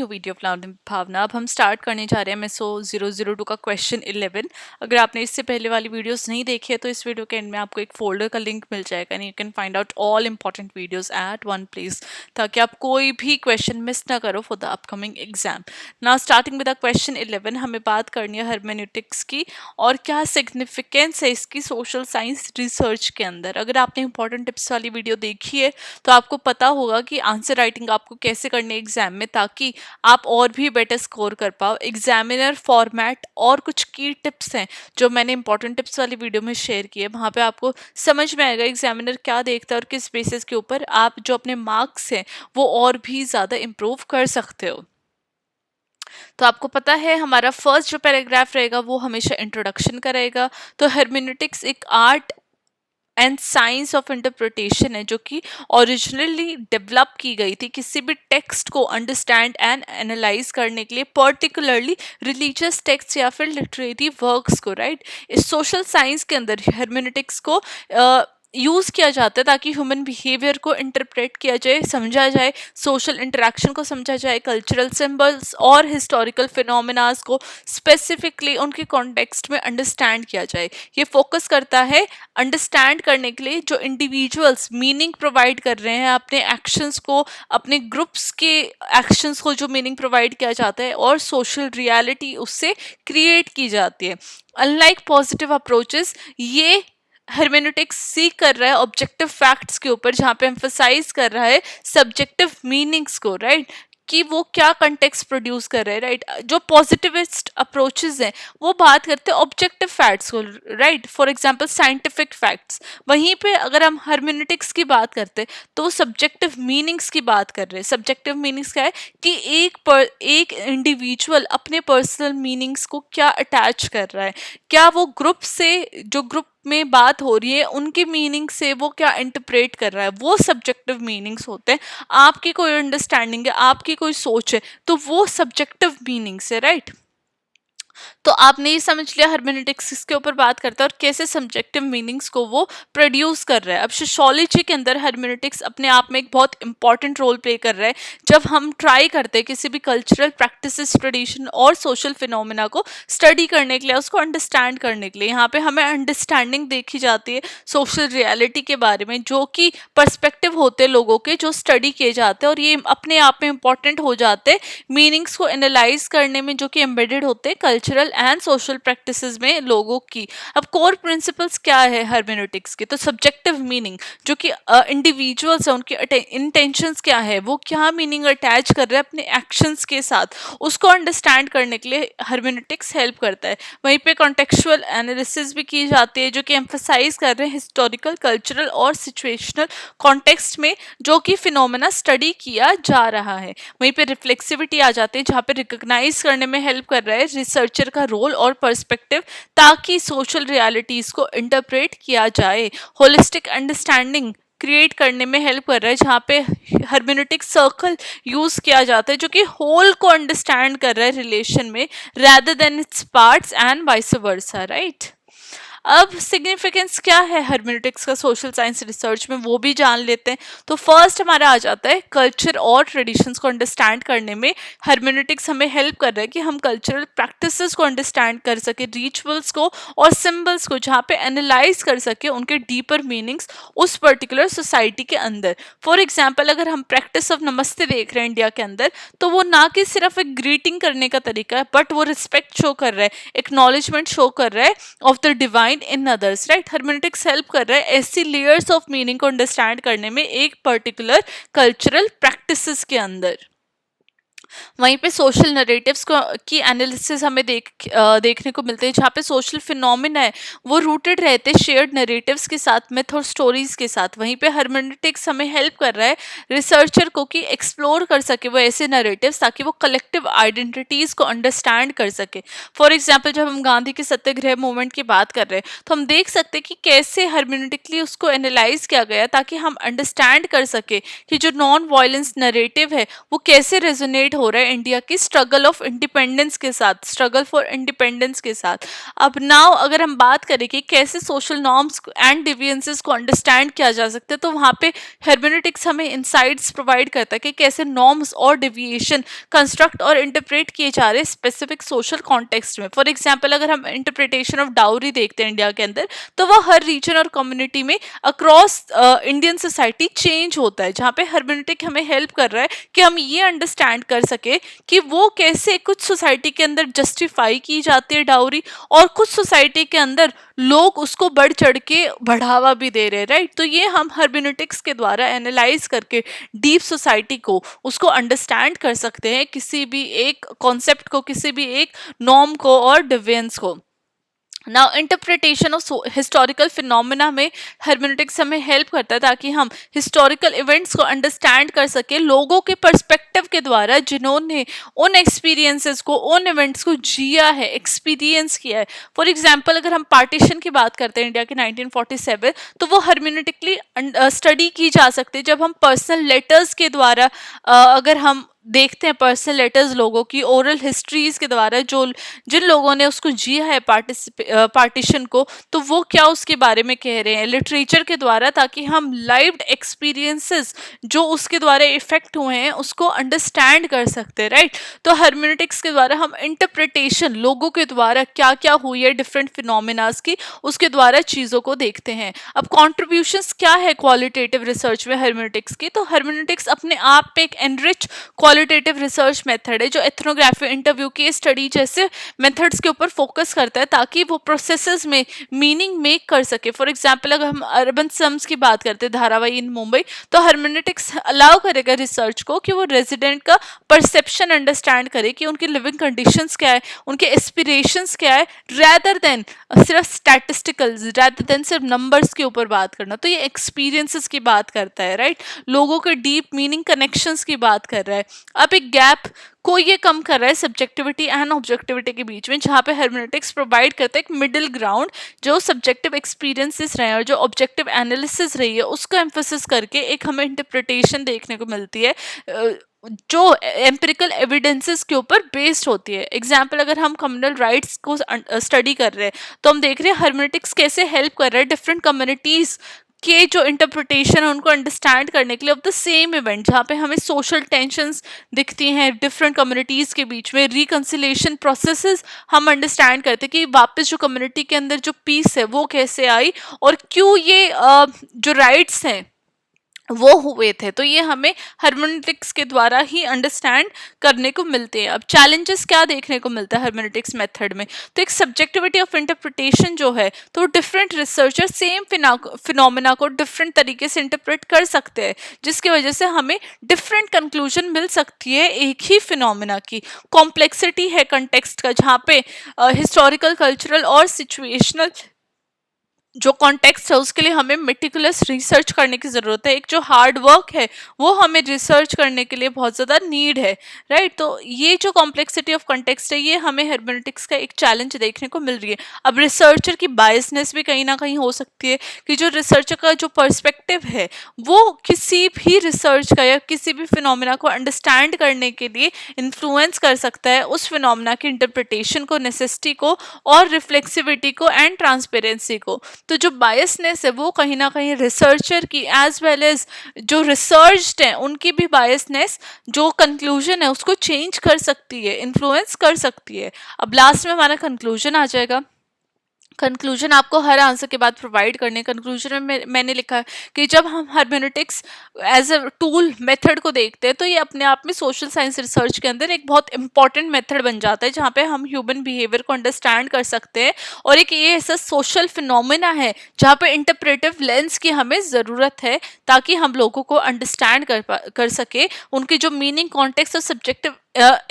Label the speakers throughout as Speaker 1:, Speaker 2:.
Speaker 1: New video भावना। अब हम start करने जा रहे हैं मेसो 002 का क्वेश्चन 11। अगर आपने इससे पहले वाली वीडियोस नहीं देखी है तो इस वीडियो के एंड में आपको एक फोल्डर का लिंक मिल जाएगा and you can find out all important videos at one place, ताकि आप कोई भी क्वेश्चन मिस ना करो for the upcoming exam. Now starting with the question 11, हमें बात करनी है हर्मेन्यूटिक्स की और क्या सिग्निफिकेंस है इसकी सोशल साइंस रिसर्च के अंदर। अगर आपने इंपॉर्टेंट टिप्स वाली वीडियो देखी है तो आपको पता होगा कि आंसर राइटिंग आपको कैसे करनी है एग्जाम में, ताकि आप और भी बेटर स्कोर कर पाओ। एग्जामिनर फॉर्मेट और कुछ की टिप्स हैं जो मैंने इंपॉर्टेंट टिप्स वाली वीडियो में शेयर की है, वहाँ पे आपको समझ में आएगा एग्जामिनर क्या देखता है और किस बेसिस के ऊपर आप जो अपने मार्क्स हैं वो और भी ज़्यादा इम्प्रूव कर सकते हो। तो आपको पता है हमारा फर्स्ट जो पैराग्राफ रहेगा वो हमेशा इंट्रोडक्शन का रहेगा। तो हर्मेन्यूटिक्स एक art and science of interpretation है जो कि ओरिजिनली डेवलप की गई थी किसी भी टेक्स्ट को अंडरस्टैंड एंड एनालाइज करने के लिए, पर्टिकुलरली रिलीजियस टेक्स्ट या फिर लिटरेरी वर्क्स को, राइट। इस सोशल साइंस के अंदर हर्मेन्यूटिक्स को यूज़ किया जाता है ताकि ह्यूमन बिहेवियर को इंटरप्रेट किया जाए, समझा जाए, सोशल इंटरेक्शन को समझा जाए, कल्चरल सिंबल्स और हिस्टोरिकल फिनोमिनास को स्पेसिफिकली उनके कॉन्टेक्स्ट में अंडरस्टैंड किया जाए। ये फोकस करता है अंडरस्टैंड करने के लिए जो इंडिविजुअल्स मीनिंग प्रोवाइड कर रहे हैं अपने एक्शंस को, अपने ग्रुप्स के एक्शंस को जो मीनिंग प्रोवाइड किया जाता है और सोशल रियलिटी उससे क्रिएट की जाती है। अनलाइक पॉजिटिव अप्रोचेस, ये हर्मेन्यूटिक्स सीख कर रहा है ऑब्जेक्टिव फैक्ट्स के ऊपर, जहाँ पे एम्फसाइज कर रहा है सब्जेक्टिव मीनिंग्स को, राइट, कि वो क्या कंटेक्स्ट प्रोड्यूस कर रहे हैं, राइट। जो पॉजिटिविस्ट अप्रोचेस हैं वो बात करते हैं ऑब्जेक्टिव फैक्ट्स को, right, for example scientific facts. वहीं पे अगर हम हर्मेन्यूटिक्स की बात करते हैं तो सब्जेक्टिव मीनिंग्स की बात कर रहे हैं। सब्जेक्टिव मीनिंग्स क्या है कि एक इंडिविजुअल अपने पर्सनल मीनिंग्स को क्या अटैच कर रहा है, क्या वो ग्रुप से, जो ग्रुप में बात हो रही है उनकी मीनिंग से वो क्या इंटरप्रेट कर रहा है, वो सब्जेक्टिव मीनिंग्स होते हैं। आपकी कोई अंडरस्टैंडिंग है, आपकी कोई सोच है, तो वो सब्जेक्टिव मीनिंग्स है, राइट। तो आपने ये समझ लिया हर्मेन्यूटिक्स इसके ऊपर बात करता है और कैसे सब्जेक्टिव मीनिंग्स को वो प्रोड्यूस कर रहा है। अब सोशियोलॉजी के अंदर हर्मेन्यूटिक्स अपने आप में एक बहुत इंपॉर्टेंट रोल प्ले कर रहा है। जब हम ट्राई करते हैं किसी भी कल्चरल प्रैक्टिसेस, ट्रेडिशन और सोशल फिनोमिना को स्टडी करने के लिए, उसको अंडरस्टैंड करने के लिए, यहाँ पे हमें अंडरस्टैंडिंग देखी जाती है सोशल रियलिटी के बारे में, जो कि पर्सपेक्टिव होते हैं लोगों के जो स्टडी किए जाते हैं और ये अपने आप में इंपॉर्टेंट हो जाते हैं मीनिंग्स को एनालाइज करने में, जो कि एम्बेडेड होते हैं कल्चरल एंड सोशल प्रैक्टिसेस में लोगों की। अब कोर प्रिंसिपल्स क्या है हर्मेन्यूटिक्स के, तो सब्जेक्टिव मीनिंग, जो कि इंडिविजुअल्स है उनके इंटेंशंस क्या है, वो क्या मीनिंग अटैच कर रहे हैं अपने एक्शंस के साथ, उसको अंडरस्टैंड करने के लिए हर्मेन्यूटिक्स हेल्प करता है। वहीं पे कॉन्टेक्चुअल एनालिसिस भी की जाती है जो कि एम्फसाइज कर रहे हैं हिस्टोरिकल, कल्चरल और सिचुएशनल कॉन्टेक्स्ट में जो कि फिनोमेना स्टडी किया जा रहा है। वहीं पे रिफ्लेक्सिविटी आ जाती है जहाँ पे रिकॉग्नाइज करने में हेल्प कर रहा है रिसर्चर का रोल और पर्सपेक्टिव, ताकि सोशल रियलिटीज को इंटरप्रेट किया जाए। होलिस्टिक अंडरस्टैंडिंग क्रिएट करने में हेल्प कर रहा है जहाँ पे हर्मेन्यूटिक सर्कल यूज किया जाता है जो कि होल को अंडरस्टैंड कर रहा है रिलेशन में, rather than it's parts and vice versa, right. अब सिग्निफिकेंस क्या है हर्मेन्यूटिक्स का सोशल साइंस रिसर्च में, वो भी जान लेते हैं। तो फर्स्ट हमारा आ जाता है कल्चर और ट्रेडिशंस को अंडरस्टैंड करने में हर्मेन्यूटिक्स हमें हेल्प कर रहा है कि हम कल्चरल प्रैक्टिसेस को अंडरस्टैंड कर सके, रिचुअल्स को और सिंबल्स को, जहाँ पे एनालाइज कर सके उनके डीपर मीनिंग्स उस पर्टिकुलर सोसाइटी के अंदर। फॉर एग्जाम्पल अगर हम प्रैक्टिस ऑफ नमस्ते देख रहे हैं इंडिया के अंदर, तो वो ना कि सिर्फ एक ग्रीटिंग करने का तरीका है, बट वो रिस्पेक्ट शो कर रहा है, एक्नॉलेजमेंट शो कर रहा है of the divine in others, right. Hermeneutics help कर रहा है ऐसी लेयर्स ऑफ मीनिंग को अंडरस्टैंड करने में एक पर्टिकुलर कल्चरल प्रैक्टिसेस के अंदर। वहीं पे सोशल नरेटिव्स को की एनालिसिस हमें देखने को मिलते हैं, जहाँ पे सोशल फिनोमिना है वो रूटेड रहते हैं शेयर्ड नरेटिव्स के साथ, मिथ और स्टोरीज के साथ। वहीं पे हर्मेन्यूटिक्स हमें हेल्प कर रहा है रिसर्चर को कि एक्सप्लोर कर सके वो ऐसे नरेटिव्स ताकि वो कलेक्टिव आइडेंटिटीज को अंडरस्टैंड कर सके। फॉर एग्जाम्पल जब हम गांधी के सत्याग्रह मूवमेंट की बात कर रहे हैं तो हम देख सकते हैं कि कैसे हर्मेन्यूटिकली उसको एनालाइज किया गया ताकि हम अंडरस्टैंड कर सके कि जो नॉन वायलेंस नरेटिव है वो कैसे रेजोनेट हो रहा है इंडिया की स्ट्रगल ऑफ इंडिपेंडेंस के साथ, स्ट्रगल फॉर इंडिपेंडेंस के साथ। अब नाउ अगर हम बात करें कि कैसे सोशल नॉर्म्स एंड डिविएंसेस को अंडरस्टैंड किया जा सकता है, तो वहाँ पे हेर्मेनेटिक्स हमें इंसाइट्स प्रोवाइड करता है कि कैसे नॉर्म्स और डिविएशन कंस्ट्रक्ट और इंटरप्रेट किए जा रहे हैं स्पेसिफिक सोशल कॉन्टेक्स्ट में। फॉर एग्जाम्पल अगर हम इंटरप्रिटेशन ऑफ डाउरी देखते हैं इंडिया के अंदर, तो वह हर रीजन और कम्युनिटी में अक्रॉस इंडियन सोसाइटी चेंज होता है, जहाँ पे हर्मेनेटिक हमें हेल्प कर रहा है कि हम ये अंडरस्टैंड कर सके कि वो कैसे कुछ सोसाइटी के अंदर जस्टिफाई की जाती है डाउरी, और कुछ सोसाइटी के अंदर लोग उसको बढ़ चढ़ के बढ़ावा भी दे रहे हैं, राइट। तो ये हम हर्मेनेटिक्स के द्वारा एनालाइज करके डीप सोसाइटी को उसको अंडरस्टैंड कर सकते हैं, किसी भी एक कॉन्सेप्ट को, किसी भी एक नॉर्म को और डिविएंस को। Now interpretation of historical phenomena में हर्मेनेटिक्स हमें हेल्प करता है ताकि हम हिस्टोरिकल इवेंट्स को अंडरस्टैंड कर सके लोगों के पर्सपेक्टिव के द्वारा, जिन्होंने उन एक्सपीरियंसेस को, उन इवेंट्स को जिया है, एक्सपीरियंस किया है। फॉर एग्जांपल अगर हम पार्टीशन की बात करते हैं इंडिया के 1947, तो वो हर्मेनेटिकली स्टडी की जा सकती है जब हम पर्सनल लेटर्स के द्वारा अगर हम देखते हैं पर्सनल लेटर्स लोगों की, ओरल हिस्ट्रीज के द्वारा, जो जिन लोगों ने उसको जिया है पार्टीशन को, तो वो क्या उसके बारे में कह रहे हैं लिटरेचर के द्वारा, ताकि हम लाइव्ड एक्सपीरियंसेस जो उसके द्वारा इफेक्ट हुए हैं उसको अंडरस्टैंड कर सकते हैं, राइट। तो हर्मेनेटिक्स के द्वारा हम इंटरप्रिटेशन लोगों के द्वारा क्या क्या हुई है डिफरेंट फिनोमिनास की, उसके द्वारा चीज़ों को देखते हैं। अब कॉन्ट्रीब्यूशंस क्या है क्वालिटेटिव रिसर्च में हर्मेनेटिक्स की, तो हर्मेनेटिक्स अपने आप पे एक एनरिच क्वालिटेटिव रिसर्च मेथड है जो एथनोग्राफी, इंटरव्यू, केस स्टडी जैसे मेथड्स के ऊपर फोकस करता है ताकि वो प्रोसेसेस में मीनिंग मेक कर सके। फॉर एग्जांपल अगर हम अर्बन सम्स की बात करते हैं, धारावाही इन मुंबई, तो हर्मेनेटिक्स अलाउ करेगा रिसर्च को कि वो रेजिडेंट का परसेप्शन अंडरस्टैंड करे कि उनकी लिविंग कंडीशंस क्या है, उनके एस्पिरेशंस क्या है, रैदर देन सिर्फ स्टैटिस्टिकल्स, रैदर देन सिर्फ नंबर्स के ऊपर बात करना। तो ये एक्सपीरियंसेस की बात करता है, राइट, लोगों के डीप मीनिंग कनेक्शंस की बात कर रहा है। अब एक गैप को ये कम कर रहा है सब्जेक्टिविटी एंड ऑब्जेक्टिविटी के बीच में, जहाँ पे हर्मेनेटिक्स प्रोवाइड करता है एक मिडिल ग्राउंड, जो सब्जेक्टिव एक्सपीरियंसेस रहे और जो ऑब्जेक्टिव एनालिसिस रही है उसको एम्फोसिस करके एक हमें इंटरप्रिटेशन देखने को मिलती है जो एम्पिरिकल एविडेंसेस के ऊपर बेस्ड होती है। एग्जाम्पल अगर हम कम्युनल राइट्स को स्टडी कर रहे हैं, तो हम देख रहे हैं हर्मेनेटिक्स कैसे हेल्प कर रहा है डिफरेंट कम्युनिटीज के जो इंटरप्रिटेशन है उनको अंडरस्टैंड करने के लिए ऑफ द सेम इवेंट, जहाँ पे हमें सोशल टेंशंस दिखती हैं डिफरेंट कम्युनिटीज़ के बीच में, रिकंसिलेशन प्रोसेसेस हम अंडरस्टैंड करते हैं कि वापस जो कम्युनिटी के अंदर जो पीस है वो कैसे आई और क्यों ये जो राइट्स हैं वो हुए थे। तो ये हमें हर्मेनेटिक्स के द्वारा ही अंडरस्टैंड करने को मिलते हैं। अब चैलेंजेस क्या देखने को मिलता है हर्मेनेटिक्स मेथड में, तो एक सब्जेक्टिविटी ऑफ इंटरप्रिटेशन जो है, तो डिफरेंट रिसर्चर सेम फिनोमेना को डिफरेंट तरीके से इंटरप्रेट कर सकते हैं, जिसकी वजह से हमें डिफरेंट कंक्लूजन मिल सकती है एक ही फिनोमेना की। कॉम्प्लेक्सिटी है कंटेक्स्ट का, जहाँ पे हिस्टोरिकल, कल्चरल और सिचुएशनल जो कॉन्टेक्स्ट है उसके लिए हमें मेटिकुलस रिसर्च करने की ज़रूरत है। एक जो हार्ड वर्क है वो हमें रिसर्च करने के लिए बहुत ज़्यादा नीड है, राइट। तो ये जो कॉम्प्लेक्सिटी ऑफ कॉन्टेक्स्ट है ये हमें हर्मेनेटिक्स का एक चैलेंज देखने को मिल रही है। अब रिसर्चर की बायसनेस भी कहीं ना कहीं हो सकती है कि जो रिसर्चर का जो पर्सपेक्टिव है वो किसी भी रिसर्च का या किसी भी फिनोमेना को अंडरस्टैंड करने के लिए इन्फ्लुएंस कर सकता है उस फिनोमेना की इंटरप्रिटेशन को, नेसेसिटी को और रिफ्लेक्सिविटी को एंड ट्रांसपेरेंसी को। तो जो बायसनेस है वो कहीं ना कहीं रिसर्चर की एज वेल एज जो रिसर्च्ड है उनकी भी बायसनेस, जो कंक्लूजन है उसको चेंज कर सकती है, इन्फ्लुएंस कर सकती है। अब लास्ट में हमारा कंक्लूजन आ जाएगा। कंक्लूजन आपको हर आंसर के बाद प्रोवाइड करने। कंक्लूजन में मैंने लिखा है कि जब हम hermeneutics as a tool method को देखते हैं तो ये अपने आप में सोशल साइंस रिसर्च के अंदर एक बहुत इंपॉर्टेंट मेथड बन जाता है, जहाँ पे हम ह्यूमन बिहेवियर को अंडरस्टैंड कर सकते हैं। और एक ये ऐसा सोशल फिनोमेना है जहाँ पे इंटरप्रेटिव लेंस की हमें ज़रूरत है ताकि हम लोगों को अंडरस्टैंड कर सके, उनकी जो मीनिंग, कॉन्टेक्स्ट और सब्जेक्टिव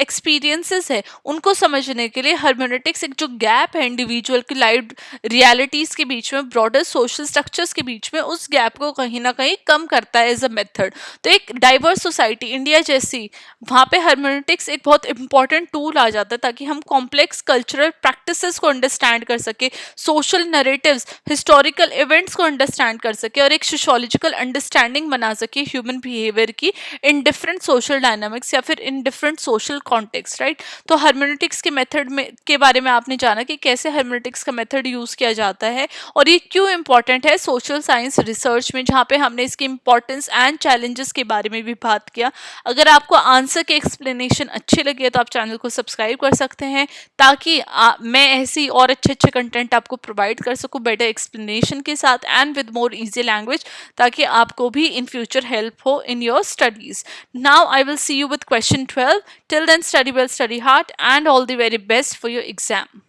Speaker 1: एक्सपीरियंसेस है उनको समझने के लिए हर्मेनेटिक्स एक जो गैप है इंडिविजुअल की लाइव रियलिटीज़ के बीच में, ब्रॉडर सोशल स्ट्रक्चर्स के बीच में, उस गैप को कहीं ना कहीं कम करता है एज अ मेथड। तो एक डाइवर्स सोसाइटी इंडिया जैसी, वहाँ पे हर्मेनेटिक्स एक बहुत इंपॉर्टेंट टूल आ जाता है ताकि हम कॉम्प्लेक्स कल्चरल प्रैक्टिसेस को अंडरस्टैंड कर सके, सोशल नरेटिव्स, हिस्टोरिकल इवेंट्स को अंडरस्टैंड कर सके और एक सोशोलॉजिकल अंडरस्टैंडिंग बना सके ह्यूमन बिहेवियर की इन डिफरेंट सोशल डायनामिक्स या फिर in different social context, right. तो हर्मेनेटिक्स के मेथड में के बारे में आपने जाना कि कैसे हर्मेनेटिक्स का मेथड यूज किया जाता है और ये क्यों इंपॉर्टेंट है सोशल साइंस रिसर्च में, जहाँ पे हमने इसकी इंपॉर्टेंस एंड चैलेंजेस के बारे में भी बात किया। अगर आपको आंसर के एक्सप्लेनेशन अच्छे लगे तो आप चैनल को सब्सक्राइब कर सकते हैं, ताकि मैं ऐसी और अच्छे अच्छे कंटेंट आपको प्रोवाइड कर सकूं बेटर एक्सप्लेनेशन के साथ and with more easy language, ताकि आपको भी इन फ्यूचर हेल्प हो in your studies. Now I will see you with question 12. Till then, study well, study hard, and all the very best for your exam.